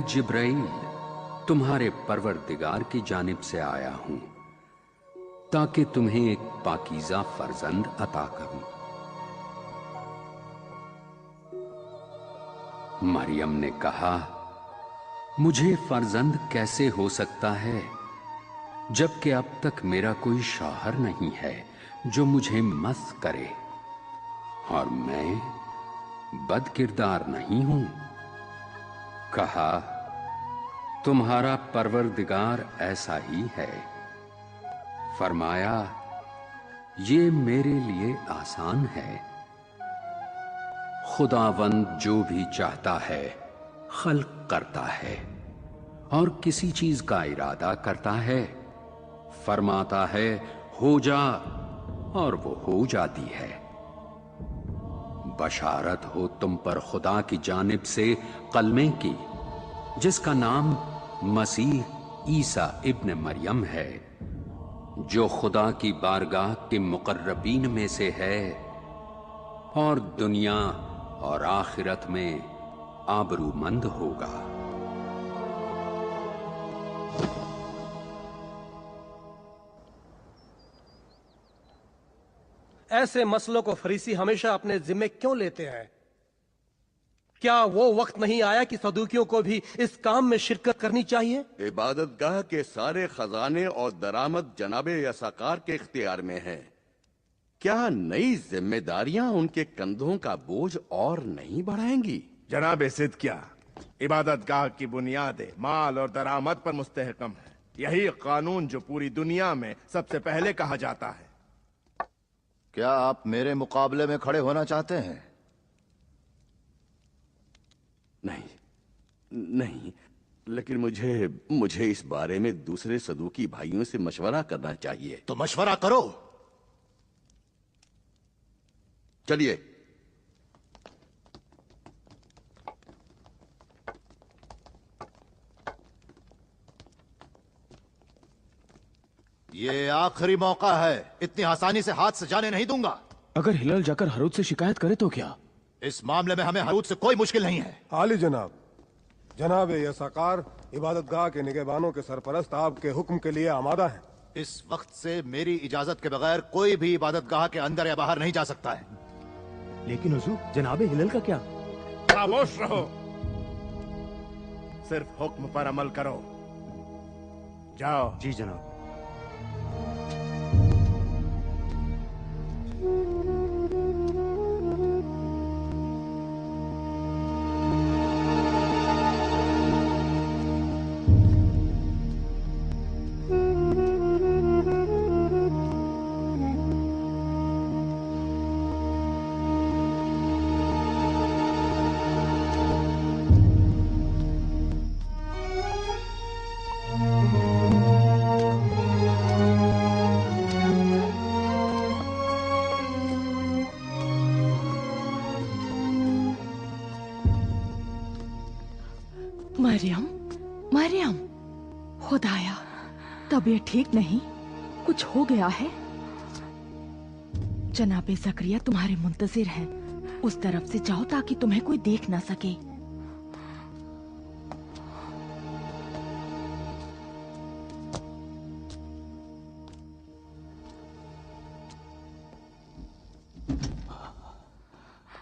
मैं जिब्राइल तुम्हारे परवरदिगार की जानिब से आया हूं ताकि तुम्हें एक पाकीज़ा फर्जंद अता करूं। मरियम ने कहा, मुझे फर्जंद कैसे हो सकता है जबकि अब तक मेरा कोई शौहर नहीं है जो मुझे मस करे, और मैं बदकिरदार नहीं हूं। कहा, तुम्हारा परवरदिगार ऐसा ही है। फरमाया, ये मेरे लिए आसान है। खुदावंद जो भी चाहता है खल्क करता है और किसी चीज का इरादा करता है, फरमाता है हो जा, और वो हो जाती है। बशारत हो तुम पर खुदा की जानिब से कलमे की, जिसका नाम मसीह ईसा इब्न मरियम है, जो खुदा की बारगाह के मुकर्रबीन में से है और दुनिया और आखिरत में आबरूमंद होगा। ऐसे मसलों को फरीसी हमेशा अपने जिम्मे क्यों लेते हैं? क्या वो वक्त नहीं आया कि सदूकियों को भी इस काम में शिरकत करनी चाहिए? इबादतगाह के सारे खजाने और दरामद जनाबे यसाकार के इख्तियार में है। क्या नई जिम्मेदारियां उनके कंधों का बोझ और नहीं बढ़ाएंगी? जनाब सिद्किया, इबादतगाह की बुनियादें माल और दरामद पर मुस्तहकम है। यही कानून जो पूरी दुनिया में सबसे पहले कहा जाता है। क्या आप मेरे मुकाबले में खड़े होना चाहते हैं? नहीं, लेकिन मुझे इस बारे में दूसरे सदूकी भाइयों से मशवरा करना चाहिए। तो मशवरा करो। चलिए। ये आखिरी मौका है, इतनी आसानी से हाथ से जाने नहीं दूंगा। अगर हिलाल जाकर हरूद से शिकायत करे तो क्या? इस मामले में हमें हरूद से कोई मुश्किल नहीं है। आली जनाब, जनाब यसाकार इबादतगाह के निगहबानों के सरपरस्त आपके हुक्म के लिए आमादा हैं। इस वक्त से मेरी इजाजत के बगैर कोई भी इबादतगाह के अंदर या बाहर नहीं जा सकता है। लेकिन हुजूर, जनाब हिलाल का क्या? खामोश रहो, सिर्फ हुक्म पर अमल करो। जाओ। जी जनाब। मरियम, मरियम, खुदाया, तबीयत ठीक नहीं? कुछ हो गया है? जनाबे ज़करिया तुम्हारे मुंतजिर हैं। उस तरफ से जाओ ताकि तुम्हें कोई देख ना सके।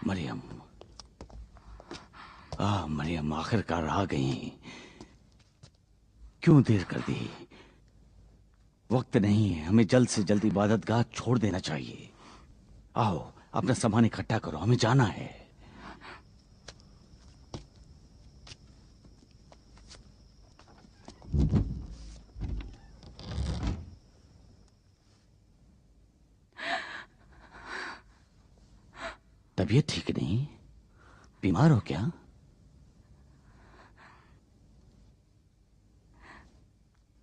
मरियम, मरियम आखिरकार आ गई। क्यों देर कर दी? वक्त नहीं है, हमें जल्द से जल्द इबादतगाह छोड़ देना चाहिए। आओ, अपना सामान इकट्ठा करो, हमें जाना है। तबीयत ठीक नहीं? बीमार हो क्या?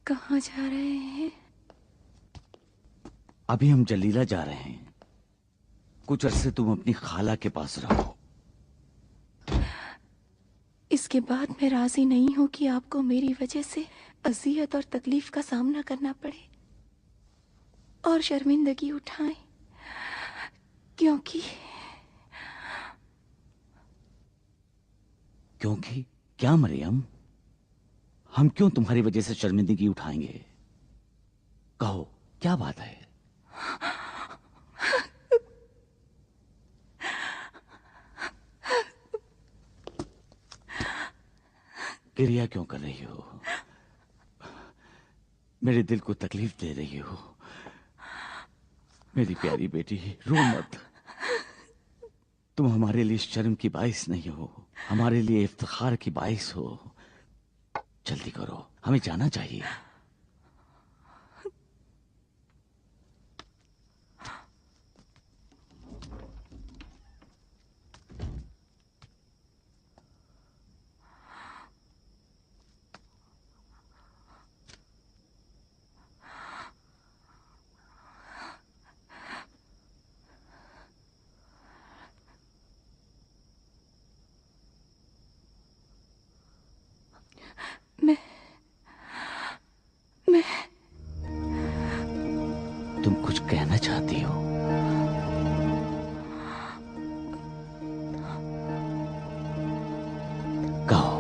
कहाँ जा रहे हैं? अभी हम जलीला जा रहे हैं। कुछ अरसे तुम अपनी खाला के पास रहो। इसके बाद मैं राजी नहीं हूँ कि आपको मेरी वजह से अजियत और तकलीफ का सामना करना पड़े और शर्मिंदगी उठाएं, क्योंकि क्या मरियम? हम क्यों तुम्हारी वजह से शर्मिंदगी उठाएंगे? कहो, क्या बात है? गिरिया क्यों कर रही हो? मेरे दिल को तकलीफ दे रही हो। मेरी प्यारी बेटी, रो मत। तुम हमारे लिए शर्म की बाइस नहीं हो, हमारे लिए इफ्तिखार की बाइस हो। जल्दी करो, हमें जाना चाहिए। तुम कुछ कहना चाहती हो? कहो।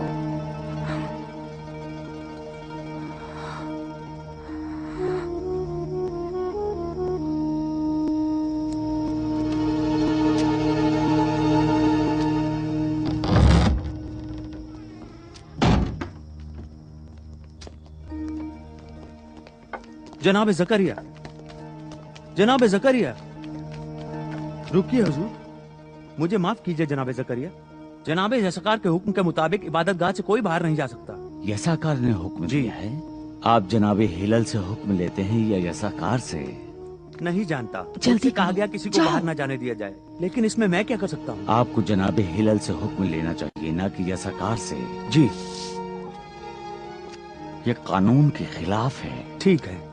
जनाब ज़करिया, जनाब ज़करिया। रुकिए हुजूर, मुझे माफ कीजिए जनाब ज़करिया। जनाब यसकार के हुक्म के मुताबिक इबादतगाह से कोई बाहर नहीं जा सकता। यसाकार ने हुक्म दिया है? आप जनाबे हिलल से हुक्म लेते हैं या यसाकार से? नहीं जानता। जल्दी कहा गया किसी को बाहर न जाने दिया जाए, लेकिन इसमें मैं क्या कर सकता हूँ? आपको जनाबे हिलल से हुक्म लेना चाहिए, ना कि यसाकार से। जी। ये कानून के खिलाफ है। ठीक है।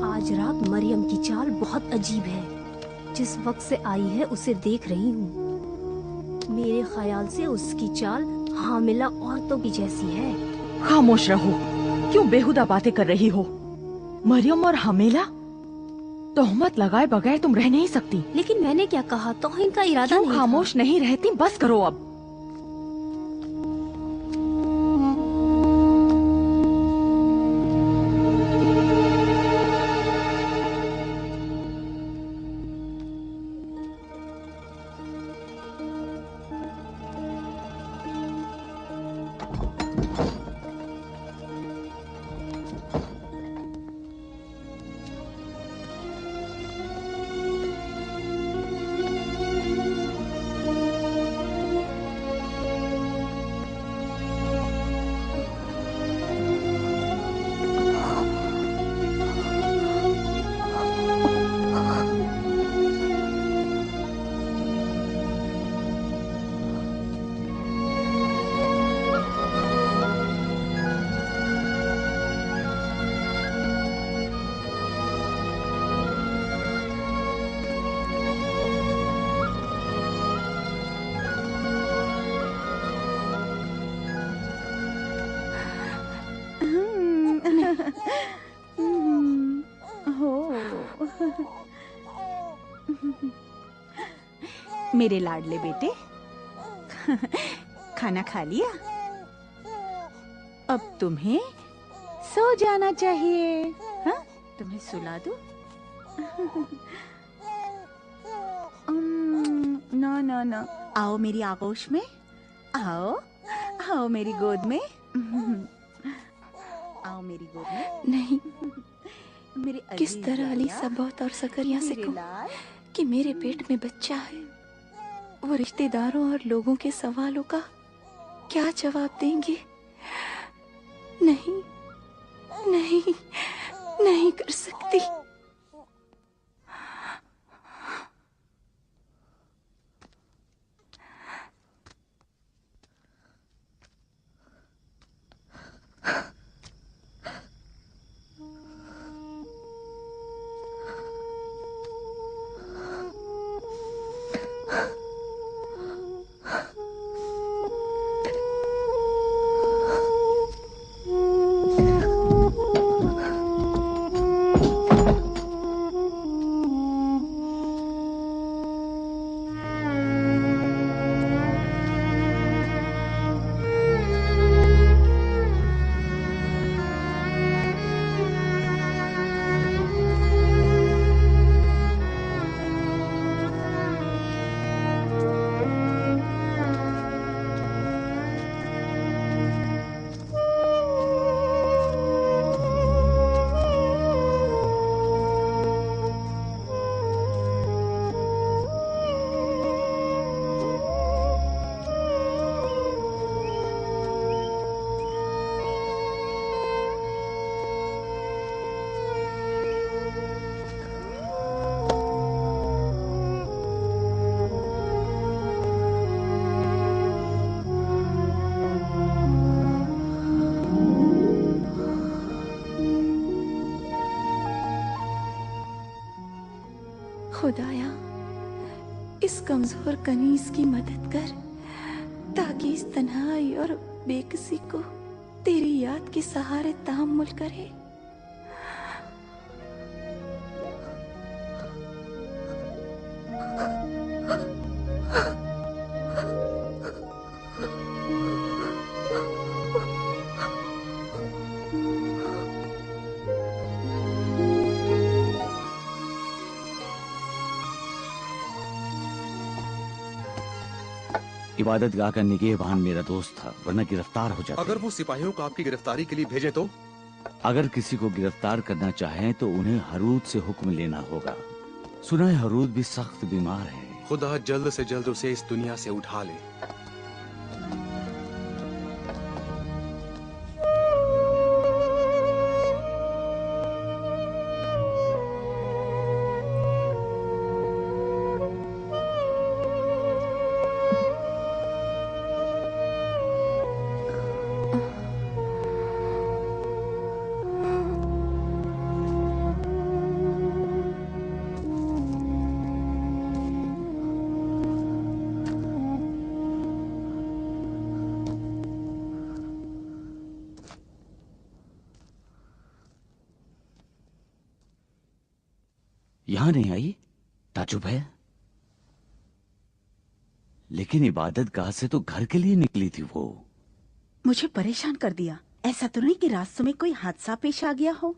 आज रात मरियम की चाल बहुत अजीब है। जिस वक्त से आई है उसे देख रही हूँ। मेरे ख्याल से उसकी चाल हामिला औरतों की जैसी है। खामोश रहो, क्यों बेहुदा बातें कर रही हो? मरियम और हमेला? तोहमत लगाए बगैर तुम रह नहीं सकती। लेकिन मैंने क्या कहा? तौहीन का इरादा नहीं था। खामोश नहीं रहती? बस करो अब। मेरे लाडले बेटे, खाना खा लिया? अब तुम्हें सो जाना चाहिए। हाँ, तुम्हें सुला दूं? नो नो नो, आओ मेरी आगोश में, आओ आओ मेरी गोद में, आओ मेरी गोद में। नहीं, मेरे किस तरह अली सबौत और सकरिया से कहूं कि मेरे पेट में बच्चा है? वो रिश्तेदारों और लोगों के सवालों का क्या जवाब देंगे? नहीं नहीं, नहीं कर सकती। खुदाया इस कमजोर कनीज की मदद कर ताकि इस तन्हाई और बेकसी को तेरी याद के सहारे तहम्मुल करे। इबादतगाह का निगहबान मेरा दोस्त था, वरना गिरफ्तार हो जाता। अगर वो सिपाहियों को आपकी गिरफ्तारी के लिए भेजे तो? अगर किसी को गिरफ्तार करना चाहें तो उन्हें हरूद से हुक्म लेना होगा। सुना है हरूद भी सख्त बीमार है। खुदा जल्द से जल्द उसे इस दुनिया से उठा ले। यहां नहीं आई, ताजुब है। लेकिन इबादत गाह से तो घर के लिए निकली थी वो। मुझे परेशान कर दिया। ऐसा तो नहीं कि रास्तों में कोई हादसा पेश आ गया हो,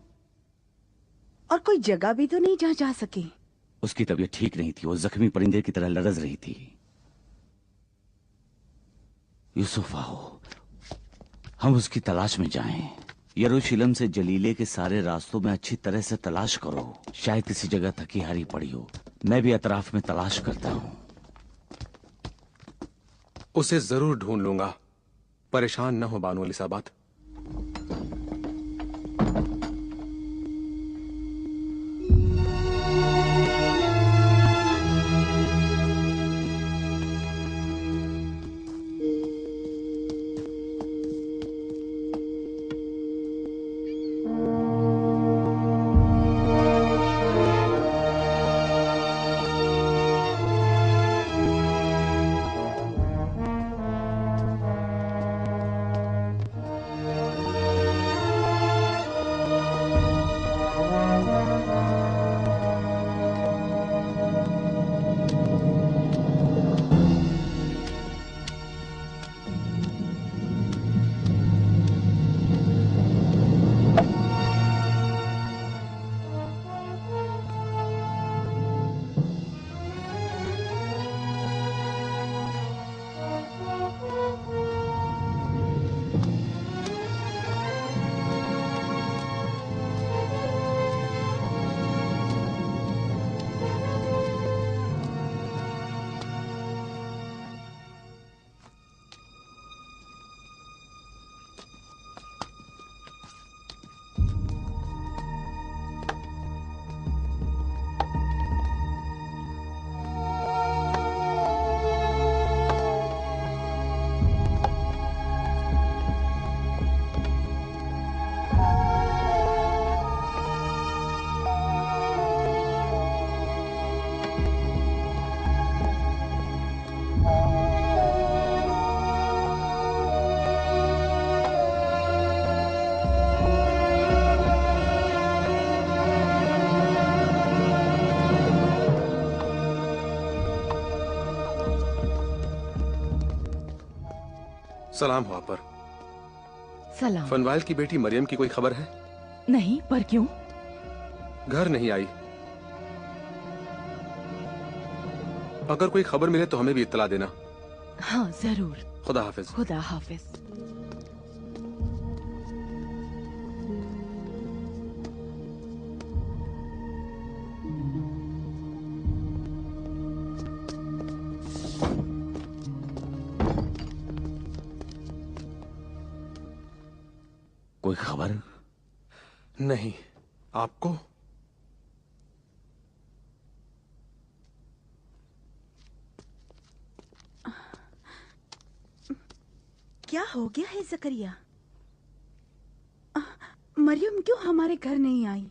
और कोई जगह भी तो नहीं जहां जा सके। उसकी तबीयत ठीक नहीं थी, वो जख्मी परिंदे की तरह लरज रही थी। यूसुफ आओ, हम उसकी तलाश में जाएं। यरूशलेम से जलीले के सारे रास्तों में अच्छी तरह से तलाश करो, शायद किसी जगह थकी हारी पड़ी हो। मैं भी अतराफ में तलाश करता हूं। उसे जरूर ढूंढ लूंगा, परेशान न हो बानो एलिसाबेथ। सलाम हो आप पर। सलाम। फनवाइल की बेटी मरियम की कोई खबर है? नहीं, पर क्यों? घर नहीं आई। अगर कोई खबर मिले तो हमें भी इत्तला देना। हाँ जरूर। खुदा हाफिज। खुदा हाफिज। कोई खबर? नहीं। आपको? क्या हो गया है जकरिया? मरियम क्यों हमारे घर नहीं आई?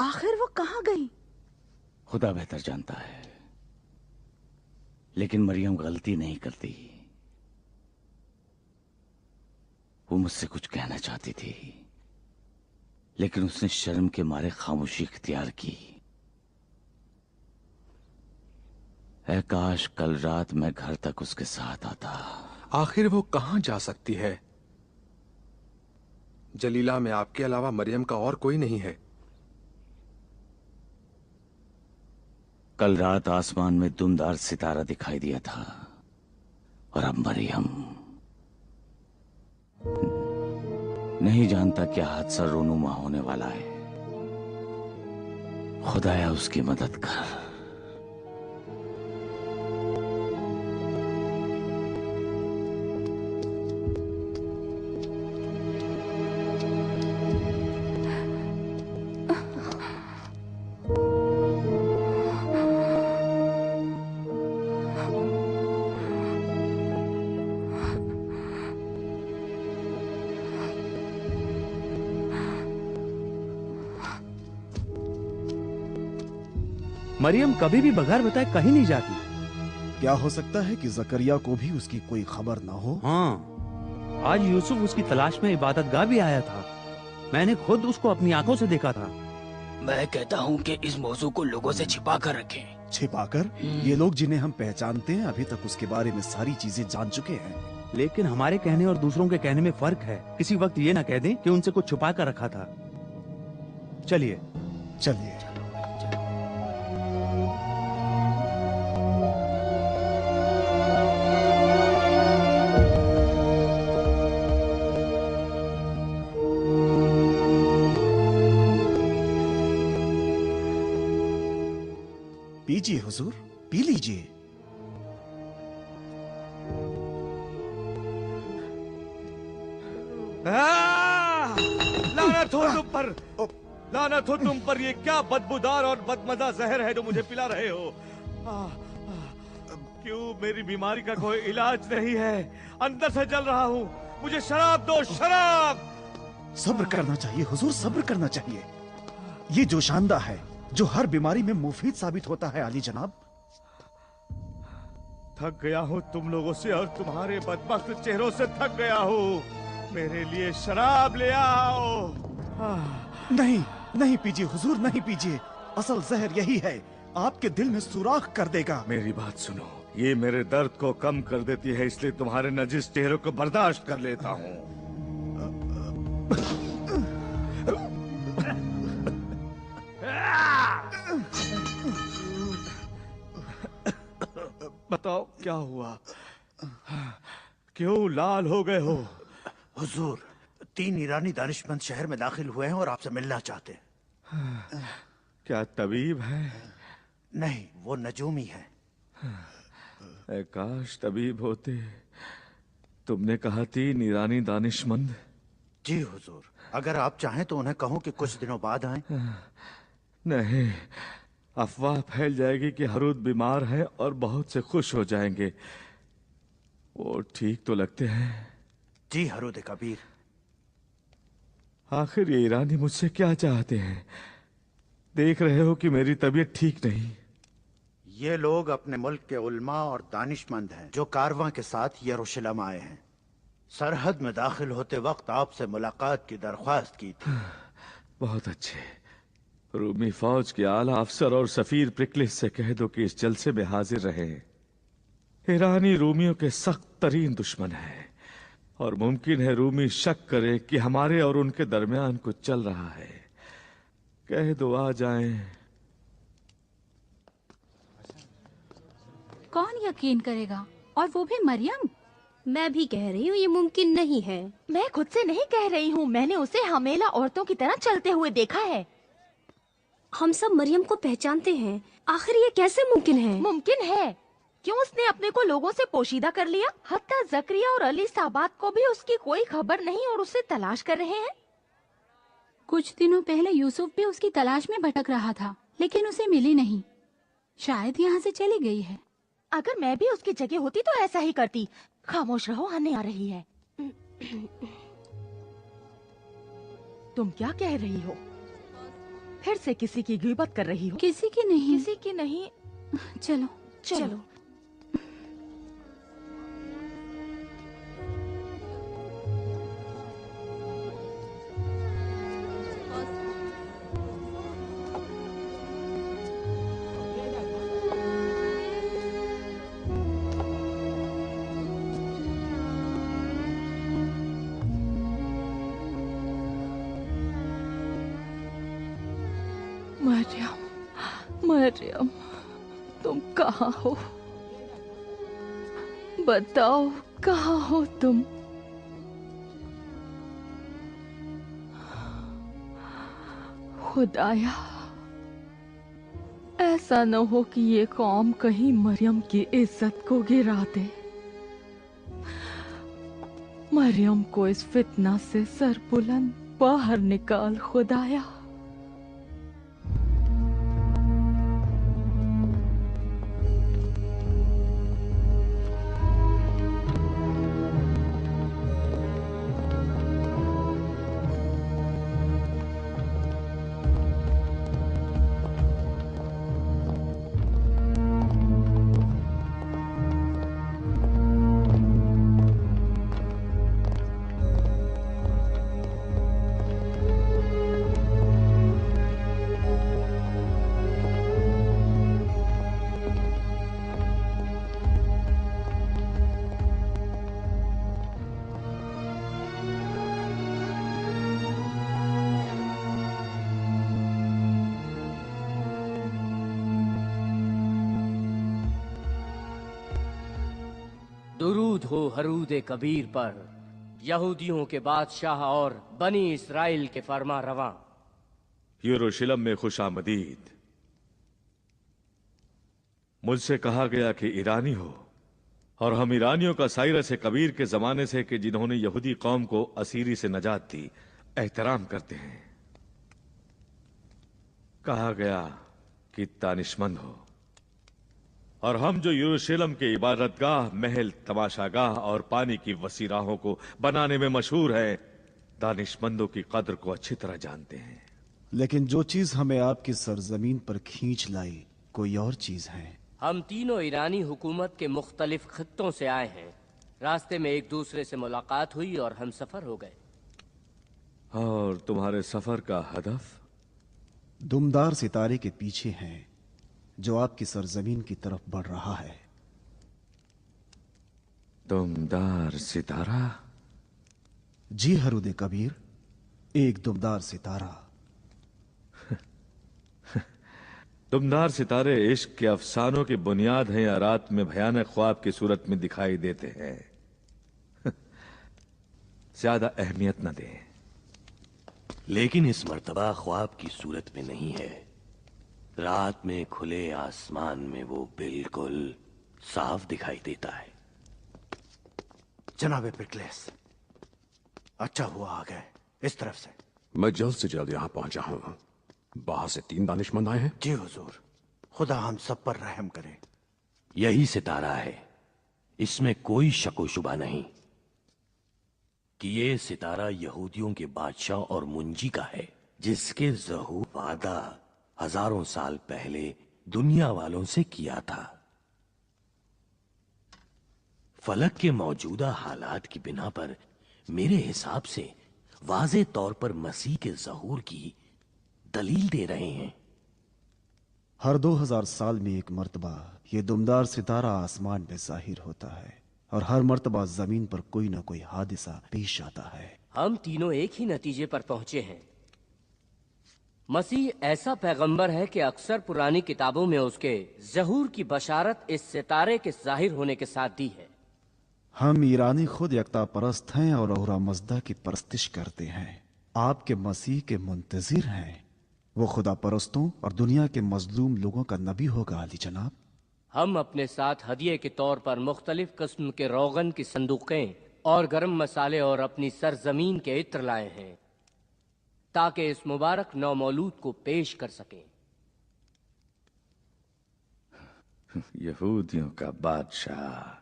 आखिर वो कहाँ गई? खुदा बेहतर जानता है, लेकिन मरियम गलती नहीं करती। वो मुझसे कुछ कहना चाहती थी, लेकिन उसने शर्म के मारे खामोशी इख्तियार की। ऐ काश कल रात मैं घर तक उसके साथ आता। आखिर वो कहां जा सकती है? जलीला में आपके अलावा मरियम का और कोई नहीं है। कल रात आसमान में दुमदार सितारा दिखाई दिया था, और अब मरियम। नहीं जानता क्या हादसा रोनुमा होने वाला है। खुदाया उसकी मदद कर। मरियम कभी भी बगैर बताए कहीं नहीं जाती। क्या हो सकता है कि जकरिया को भी उसकी कोई खबर ना हो? हाँ, आज यूसुफ उसकी तलाश में इबादतगाह भी आया था। मैंने खुद उसको अपनी आंखों से देखा था। मैं कहता हूँ कि इस मौजू को लोगों से छिपा कर रखें। छिपाकर? ये लोग जिन्हें हम पहचानते हैं अभी तक उसके बारे में सारी चीजें जान चुके हैं। लेकिन हमारे कहने और दूसरों के कहने में फर्क है। किसी वक्त ये ना कह दें कि उनसे कुछ छुपा कर रखा था। चलिए चलिए। पीजिए हुजूर, पी लीजिए। लानत हो तुम पर, लानत हो तुम पर। ये क्या बदबूदार और बदमजा जहर है जो मुझे पिला रहे हो? क्यों मेरी बीमारी का कोई इलाज नहीं है? अंदर से जल रहा हूँ। मुझे शराब दो, शराब। सब्र करना चाहिए हुजूर, सब्र करना चाहिए। ये जोशांदा है जो हर बीमारी में मुफीद साबित होता है आली जनाब। थक गया हूँ तुम लोगों से और तुम्हारे बदबख्त चेहरों से थक गया हूँ। मेरे लिए शराब ले आओ। नहीं नहीं पीजिए हुजूर, नहीं पीजिए। असल जहर यही है, आपके दिल में सुराख कर देगा। मेरी बात सुनो, ये मेरे दर्द को कम कर देती है, इसलिए तुम्हारे नजिस चेहरों को बर्दाश्त कर लेता हूँ। बताओ क्या हुआ? क्यों लाल हो गए हो? हुजूर, 3 ईरानी दानिशमंद शहर में दाखिल हुए हैं और आपसे मिलना चाहते हैं। क्या तबीब है? नहीं, वो नजूमी है। काश तबीब होते। तुमने कहा 3 ईरानी दानिशमंद? जी हुजूर, अगर आप चाहें तो उन्हें कहूं कि कुछ दिनों बाद आएं। नहीं, अफवाह फैल जाएगी कि हरूद बीमार है और बहुत से खुश हो जाएंगे। वो ठीक तो लगते हैं। जी हरूद कबीर। आखिर ये ईरानी मुझसे क्या चाहते हैं? देख रहे हो कि मेरी तबीयत ठीक नहीं। ये लोग अपने मुल्क के उल्मा और दानिशमंद हैं जो कारवां के साथ यरूशलेम आए हैं। सरहद में दाखिल होते वक्त आपसे मुलाकात की दरख्वास्त की थी। बहुत अच्छे। रूमी फौज के आला अफसर और सफीर प्रिकलिस से कह दो कि इस जलसे में हाजिर रहे। ईरानी रूमियों के सख्त तरीन दुश्मन है और मुमकिन है रूमी शक करे कि हमारे और उनके दरमियान कुछ चल रहा है। कह दो आ जाएं। कौन यकीन करेगा, और वो भी मरियम? मैं भी कह रही हूँ ये मुमकिन नहीं है। मैं खुद से नहीं कह रही हूँ, मैंने उसे हमेला औरतों की तरह चलते हुए देखा है। हम सब मरियम को पहचानते हैं, आखिर ये कैसे मुमकिन है? मुमकिन है। क्यों उसने अपने को लोगों से पोशीदा कर लिया? हत्ता जकरिया और अली साबात को भी उसकी कोई खबर नहीं और उसे तलाश कर रहे हैं। कुछ दिनों पहले यूसुफ भी उसकी तलाश में भटक रहा था, लेकिन उसे मिली नहीं। शायद यहाँ से चली गई है। अगर मैं भी उसकी जगह होती तो ऐसा ही करती। खामोश रहो, आने आ रही है। तुम क्या कह रही हो? फिर से किसी की गिबत कर रही हो? किसी की नहीं। किसी की नहीं। चलो चलो। मरियम, मरियम, तुम कहाँ हो? बताओ कहाँ हो तुम? खुदाया, ऐसा न हो कि ये कौम कहीं मरियम की इज्जत को गिरा दे। मरियम को इस फितना से सरबुलंद बाहर निकाल खुदाया। दुरूद हो हरूद कबीर पर, यहूदियों के बादशाह और बनी इस्राइल के फरमा रवां। यरूशलेम में खुशामदीद। मुझसे कहा गया कि ईरानी हो, और हम ईरानियों का साइरस कबीर के जमाने से कि जिन्होंने यहूदी कौम को असीरी से नजात दी एहतराम करते हैं। कहा गया कि दानिशमंद हो, और हम जो यरूशलेम के इबादतगाह, महल, तमाशागाह और पानी की वसी राहों को बनाने में मशहूर है, दानिशमंदों की कद्र को अच्छी तरह जानते हैं। लेकिन जो चीज हमें आपकी सरजमीन पर खींच लाई कोई और चीज है। हम तीनों ईरानी हुकूमत के मुख्तलिफ खित्तों से आए हैं। रास्ते में एक दूसरे से मुलाकात हुई और हम सफर हो गए। और तुम्हारे सफर का हदफ? दुमदार सितारे के पीछे हैं जो आपकी सरजमीन की तरफ बढ़ रहा है। दुमदार सितारा? जी हरूद कबीर, एक दुमदार सितारा। दुमदार सितारे इश्क के अफसानों की बुनियाद हैं या रात में भयानक ख्वाब की सूरत में दिखाई देते हैं? ज्यादा अहमियत न दें। लेकिन इस मर्तबा ख्वाब की सूरत में नहीं है। रात में खुले आसमान में वो बिल्कुल साफ दिखाई देता है। जनाबे पिरक्लेस, अच्छा हुआ आ गए इस तरफ से। मैं जल्द से जल्द यहाँ पहुंचा हूँ। बाहर से 3 दानिशमंद आए हैं। जी हुजूर, खुदा हम सब पर रहम करे। यही सितारा है, इसमें कोई शक व शुबा नहीं कि ये सितारा यहूदियों के बादशाह और मुंजी का है, जिसके ज़हूर वादा हजारों साल पहले दुनिया वालों से किया था। फलक के मौजूदा हालात की बिना पर मेरे हिसाब से वाज़े तौर पर मसीह के ज़हूर की दलील दे रहे हैं। हर 2000 साल में एक मर्तबा ये दुमदार सितारा आसमान में जाहिर होता है, और हर मर्तबा जमीन पर कोई ना कोई हादिसा पेश आता है। हम तीनों एक ही नतीजे पर पहुंचे हैं। मसीह ऐसा पैगंबर है कि अक्सर पुरानी किताबों में उसके ज़हूर की बशारत इस सितारे के जाहिर होने के साथ दी है। हम ईरानी खुद यकता परस्त हैं और औरा मजदा की परस्तिश करते हैं। आपके मसीह के मुंतजिर हैं। वो खुदा परस्तों और दुनिया के मजलूम लोगों का नबी होगा अली जनाब। हम अपने साथ हदिये के तौर पर मुख्तलिफ किस्म के रोगन की संदूकें और गरम मसाले और अपनी सरजमीन के इत्र लाए हैं, ताकि इस मुबारक नौमौलूद को पेश कर सकें। यहूदियों का बादशाह।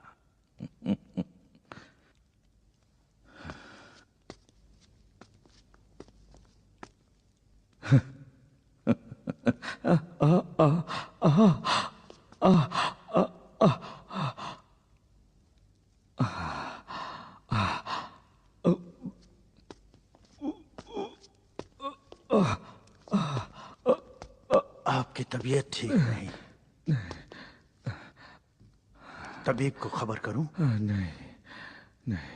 आपकी तबीयत ठीक नहीं। तबीब को खबर करूं? नहीं नहीं।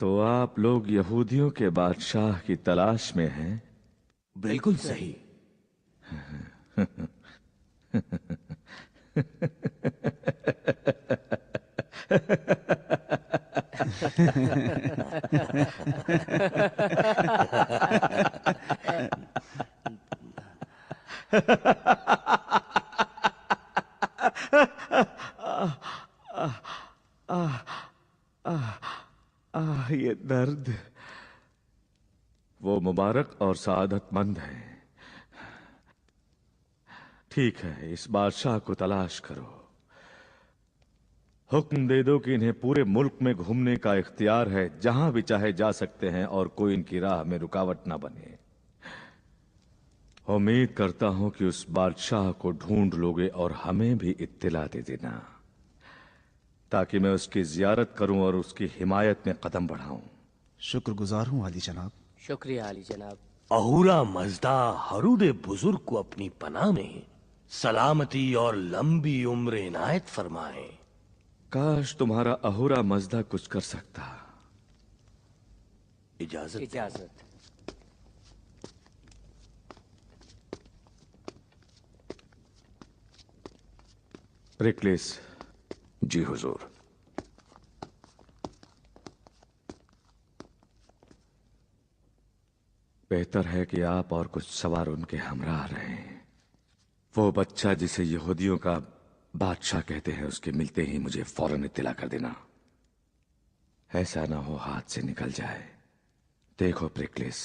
तो आप लोग यहूदियों के बादशाह की तलाश में हैं? बिल्कुल सही। ये दर्द। वो मुबारक और सआदतमंद है। ठीक है, इस बादशाह को तलाश करो। हुक्म दे दो कि इन्हें पूरे मुल्क में घूमने का इख्तियार है, जहां भी चाहे जा सकते हैं और कोई इनकी राह में रुकावट ना बने। उम्मीद करता हूं कि उस बादशाह को ढूंढ लोगे और हमें भी इत्तिला दे देना, ताकि मैं उसकी जियारत करूं और उसकी हिमायत में कदम बढ़ाऊं। शुक्रगुजार हूं आली जनाब। शुक्रिया आली जनाब। अहूरा मजदा हरूद बुजुर्ग को अपनी पनाह में सलामती और लंबी उम्र इनायत फरमाए। काश तुम्हारा अहूरा मजदा कुछ कर सकता। इजाजत। इजाजत। प्रिक्लिस। जी हुजूर। बेहतर है कि आप और कुछ सवार उनके हमरा रहें। वो बच्चा जिसे यहूदियों का बादशाह कहते हैं, उसके मिलते ही मुझे फौरन इत्तिला कर देना। ऐसा ना हो हाथ से निकल जाए। देखो प्रिक्लिस,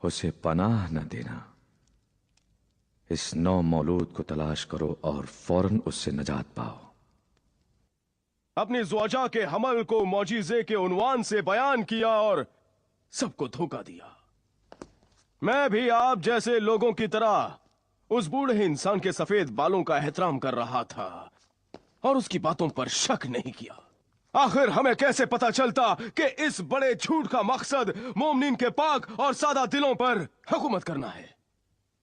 उसे पनाह न देना। इस नौ मौलूद को तलाश करो और फौरन उससे नजात पाओ। अपनी ज़्वाजा के हमल को मौजीज़े के उन्वान से बयान किया और सबको धोखा दिया। मैं भी आप जैसे लोगों की तरह उस बूढ़े इंसान के सफेद बालों का एहतराम कर रहा था और उसकी बातों पर शक नहीं किया। आखिर हमें कैसे पता चलता कि इस बड़े झूठ का मकसद मोमिनीन के पाक और सादा दिलों पर हुकूमत करना है।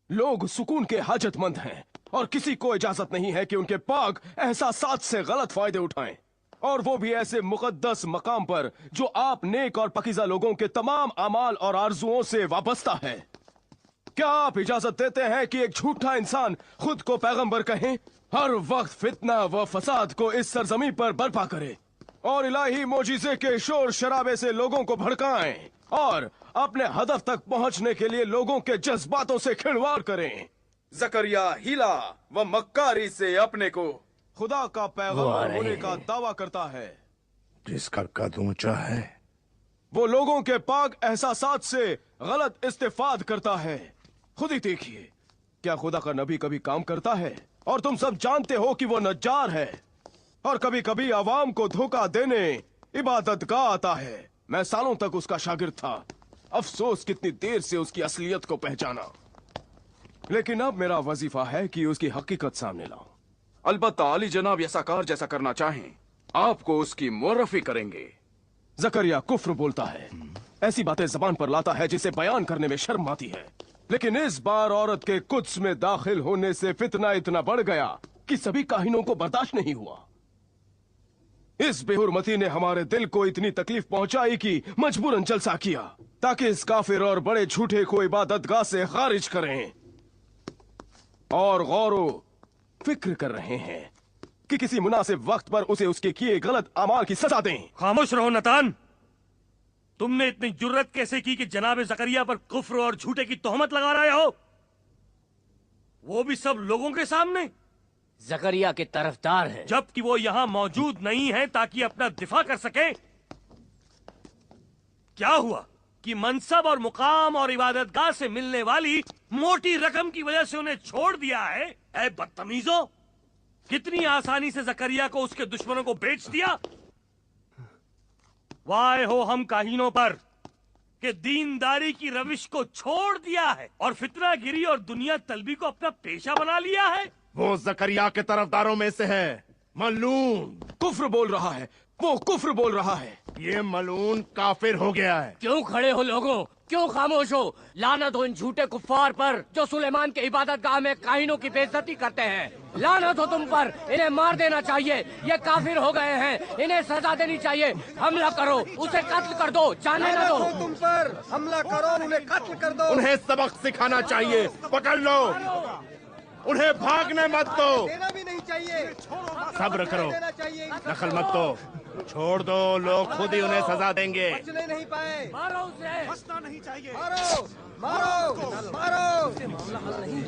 लोग सुकून के हाजतमंद हैं और किसी को इजाजत नहीं है कि उनके पाक एहसासात से गलत फायदे उठाएं, और वो भी ऐसे मुकद्दस मकाम पर जो आप नेक और पकीज़ा लोगों के तमाम अमाल और आरजुओं से वाबस्ता है। क्या आप इजाजत देते हैं कि एक झूठा इंसान खुद को पैगंबर कहें, हर वक्त फितना व फसाद को इस सरजमी पर बर्पा करे और इलाही मोजिज़े के शोर शराबे से लोगों को भड़काएं और अपने हदफ तक पहुंचने के लिए लोगों के जज्बातों से खिलवाड़ करें? जकरिया हिला व मक्कारी से अपने को खुदा का पैगंबर होने का दावा करता है, जिसका कद ऊंचा है। वो लोगों के पाक एहसासात से गलत इस्तेफाद करता है। खुद ही देखिए, क्या खुदा का नबी कभी काम करता है? और तुम सब जानते हो कि वो नज्जार है और कभी कभी आवाम को धोखा देने इबादतगाह आता है। मैं सालों तक उसका शागिर्द था। अफसोस कितनी देर से उसकी असलियत को पहचाना। लेकिन अब मेरा वजीफा है कि उसकी हकीकत सामने लाऊं। अलबत्ता अली जनाब यसाकार जैसा करना चाहें, आपको उसकी मुअर्रफी करेंगे। जकरिया कुफ्र बोलता है, ऐसी बातें जबान पर लाता है जिसे बयान करने में शर्म आती है। लेकिन इस बार औरत के कुद्स में दाखिल होने से फितना इतना बढ़ गया कि सभी काहिनों को बर्दाश्त नहीं हुआ। इस बेहुरमती ने हमारे दिल को इतनी तकलीफ पहुंचाई कि मजबूरन जलसा किया, ताकि इस काफिर और बड़े झूठे को इबादतगाह से खारिज करें। और गौरो फिक्र कर रहे हैं कि किसी मुनासिब वक्त पर उसे उसके किए गलत अमाल की सजा दें। खामोश रहो नतान। तुमने इतनी जुर्रत कैसे की कि जनाब जकरिया पर कुफ्र और झूठे की तोहमत लगा रहे हो, वो भी सब लोगों के सामने? जकरिया के तरफदार है, जबकि वो यहाँ मौजूद नहीं है ताकि अपना दिफा कर सके। क्या हुआ कि मनसब और मुकाम और इबादतगाह से मिलने वाली मोटी रकम की वजह से उन्हें छोड़ दिया है? ऐ बदतमीजों, कितनी आसानी से जकरिया को उसके दुश्मनों को बेच दिया। वाह हो हम काहीनों पर कि दीनदारी की रविश को छोड़ दिया है और फितनागिरी और दुनिया तलबी को अपना पेशा बना लिया है। वो जकरिया के तरफदारों में से है। मलून कुफ्र बोल रहा है, वो कुफ्र बोल रहा है। ये मलून काफिर हो गया है। क्यों खड़े हो लोगों, क्यों खामोश हो? लानत हो इन झूठे कुफ्फार पर जो सुलेमान के इबादत गाह में काहिनों की बेइज्जती करते हैं। लानत हो तुम पर, इन्हें मार देना चाहिए। ये काफिर हो गए हैं, इन्हें सजा देनी चाहिए। हमला करो, उसे कत्ल कर दो, जाने न दो। तुम पर हमला करो, उन्हें कत्ल कर दो। उन्हें सबक सिखाना चाहिए। पकड़ लो, उन्हें भागने मत दो। देना भी नहीं चाहिए। सब्र करो, दखल मत दो, छोड़ दो, लोग खुद ही उन्हें सजा देंगे। बचने नहीं पाए। मारो उसे। बचना नहीं चाहिए। मारो मारो मारो। मामला हल नहीं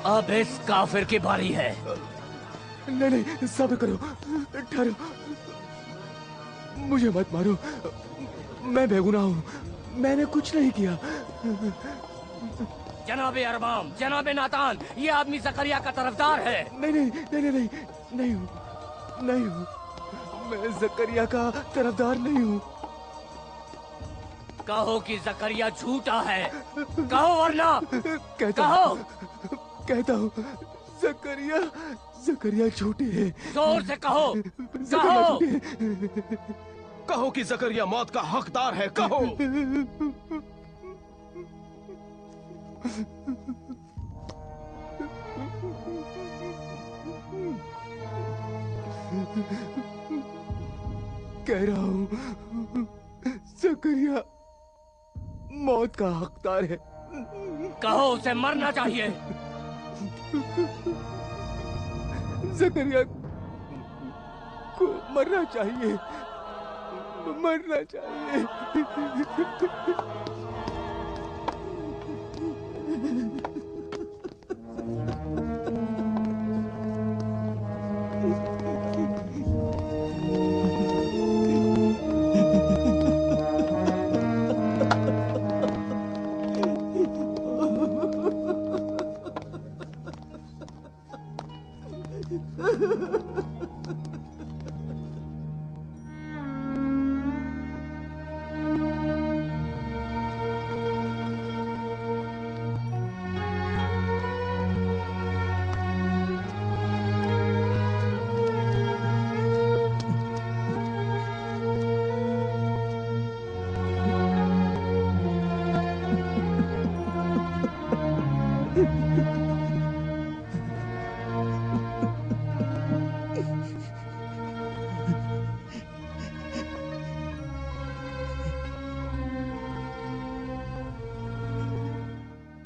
अब इस काफिर की बारी है। नहीं नहीं, सब्र करो, ठहरो, मुझे मत मारो, मैं बेगुनाह हूँ, मैंने कुछ नहीं किया। जनाबे अरबाम, जनाबे नातान, ये आदमी जकरिया का तरफदार है। नहीं नहीं नहीं नहीं नहीं, नहीं हूँ, नहीं हूँ, मैं जकरिया का तरफदार नहीं हूँ। कहो कि जकरिया झूठा है, कहो वरना। कहता हूँ, जकरिया जकरिया झूठे हैं। जोर से कहो, कहो। कहो कि जकरिया मौत का हकदार है, कहो। कह रहा हूँ, जकरिया मौत का हकदार है। कहो उसे मरना चाहिए। जकरिया को मरना चाहिए, मरना चाहिए।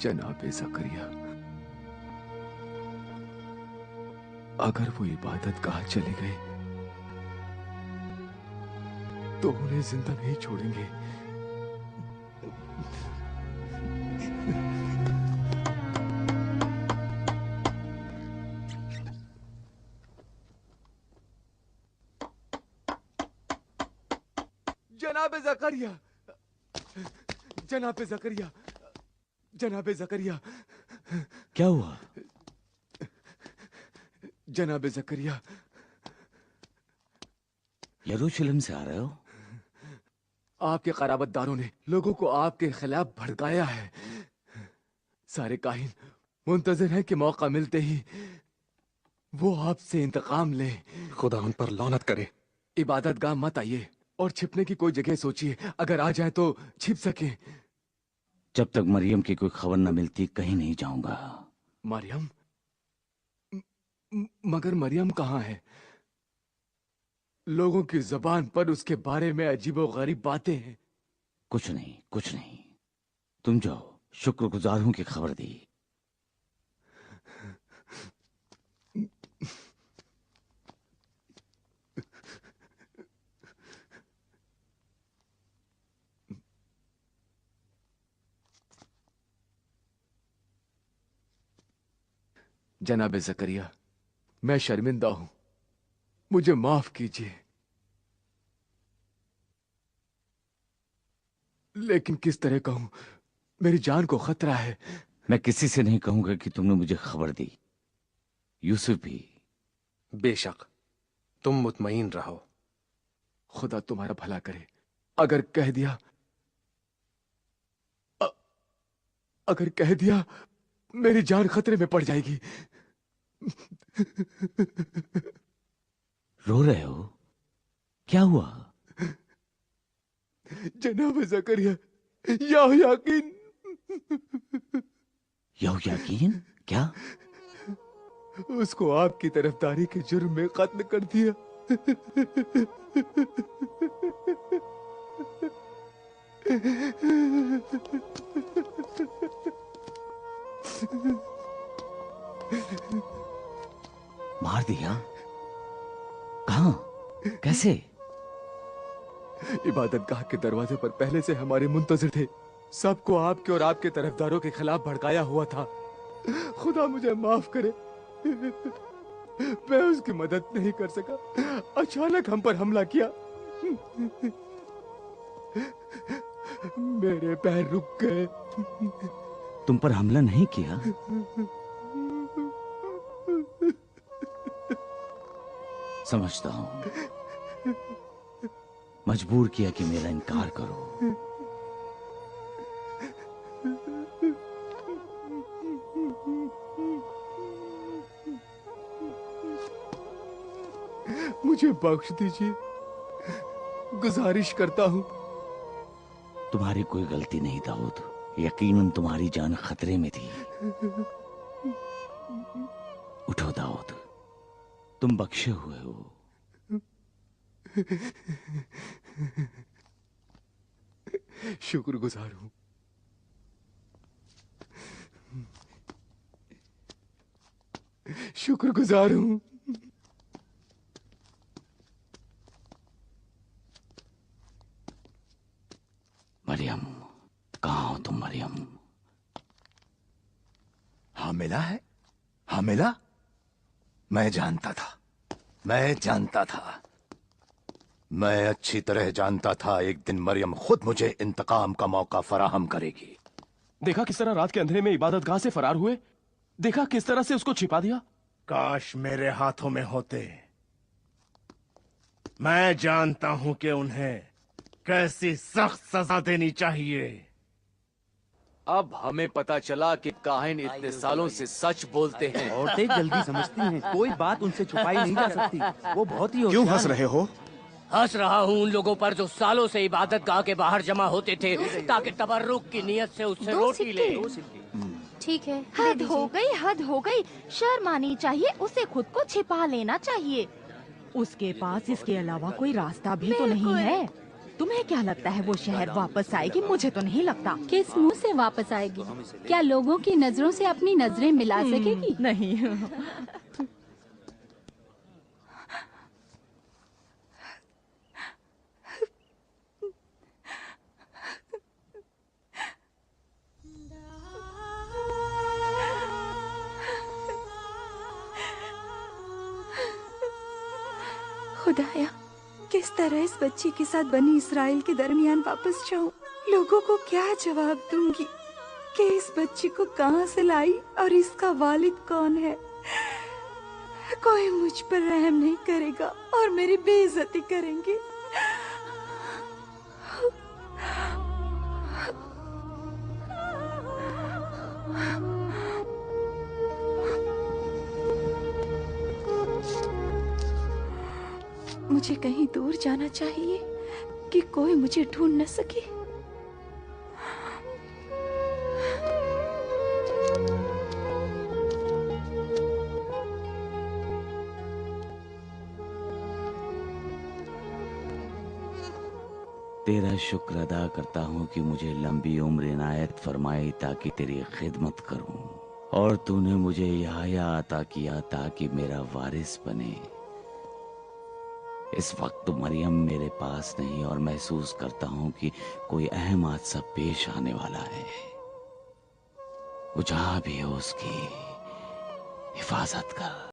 जनाबे ज़करिया, अगर वो इबादत गाह चले गए तो उन्हें जिंदा नहीं छोड़ेंगे। जनाबे ज़करिया, जनाबे ज़करिया, जनाबे ज़करिया। क्या हुआ? जनाबे ज़करिया, यरूशलेम से आ रहे हो? आपके क़राबतदारों ने लोगों को आपके खिलाफ भड़काया है। सारे काहिन मुंतज़िर हैं कि मौका मिलते ही वो आपसे इंतकाम ले। खुदा उन पर लानत करे। इबादत गाह मत आइए और छिपने की कोई जगह सोचिए, अगर आ जाए तो छिप सके। जब तक मरियम की कोई खबर न मिलती कहीं नहीं जाऊंगा। मरियम? मगर मरियम कहाँ है? लोगों की जबान पर उसके बारे में अजीबोगरीब बातें हैं। कुछ नहीं, कुछ नहीं, तुम जाओ, शुक्रगुजार हूं कि खबर दी। जनाबे ज़करिया, मैं शर्मिंदा हूं, मुझे माफ कीजिए। लेकिन किस तरह कहूं, मेरी जान को खतरा है। मैं किसी से नहीं कहूंगा कि तुमने मुझे खबर दी। यूसुफ भी। बेशक, तुम मुतमईन रहो। खुदा तुम्हारा भला करे। अगर कह दिया अगर कह दिया मेरी जान खतरे में पड़ जाएगी। रो रहे हो? क्या हुआ? जनाब ज़करिया, यकीन क्या? उसको आपकी तरफदारी के जुर्म में कत्ल कर दिया। मार दिया? कहां? कैसे? इबादतगाह के दरवाजे पर पहले से हमारे मुंतजिर थे। सबको आपके और आपके तरफदारों के खिलाफ भड़काया हुआ था। खुदा मुझे माफ करे, मैं उसकी मदद नहीं कर सका। अचानक हम पर हमला किया। मेरे पैर रुक गए। तुम पर हमला नहीं किया? समझता हूं। मजबूर किया कि मेरा इनकार करो। मुझे बख्श दीजिए, गुजारिश करता हूं। तुम्हारी कोई गलती नहीं दाऊद। यकीनन तुम्हारी जान खतरे में थी। उठो दाऊद, तुम बख्शे हुए हो। शुक्रगुजार हूं। शुक्रगुजार हूं। मरियम, कहाँ हो तुम मरियम? हामिला है? हामिला? मैं जानता था, मैं जानता था, मैं अच्छी तरह जानता था एक दिन मरियम खुद मुझे इंतकाम का मौका फराहम करेगी। देखा किस तरह रात के अंधेरे में इबादतगाह से फरार हुए। देखा किस तरह से उसको छिपा दिया। काश मेरे हाथों में होते। मैं जानता हूं कि उन्हें कैसी सख्त सजा देनी चाहिए। अब हमें पता चला कि काहिन इतने सालों से सच बोलते हैं। औरतें जल्दी समझती हैं, कोई बात उनसे छुपाई नहीं जा सकती। वो बहुत ही क्यों हंस रहे हो? हंस रहा हूँ उन लोगों पर जो सालों से इबादतगाह के बाहर जमा होते थे ताकि तबर्रुक की नियत से उससे रोटी ले। ठीक है, हद हो गई, हद हो गई। शर्म आनी चाहिए, उसे खुद को छिपा लेना चाहिए। उसके पास इसके अलावा कोई रास्ता भी तो नहीं है। तुम्हें क्या लगता है वो शहर वापस आएगी? मुझे तो नहीं लगता। किस मुंह से वापस आएगी? क्या लोगों की नजरों से अपनी नजरें मिला सकेगी? नहीं। खुदाया, किस तरह इस बच्ची के साथ बनी इसराइल के दरमियान वापस जाऊं? लोगों को क्या जवाब दूंगी कि इस बच्ची को कहां से लाई और इसका वालिद कौन है? कोई मुझ पर रहम नहीं करेगा और मेरी बेइज्जती करेंगे। मुझे कहीं दूर जाना चाहिए कि कोई मुझे ढूंढ न सके। तेरा शुक्र अदा करता हूँ कि मुझे लंबी उम्र इनायत फरमाई ताकि तेरी खिदमत करूं, और तूने मुझे याया अता किया ताकि मेरा वारिस बने। इस वक्त तो मरियम मेरे पास नहीं और महसूस करता हूं कि कोई अहम हादसा पेश आने वाला है। वो जहां भी हो उसकी हिफाजत कर।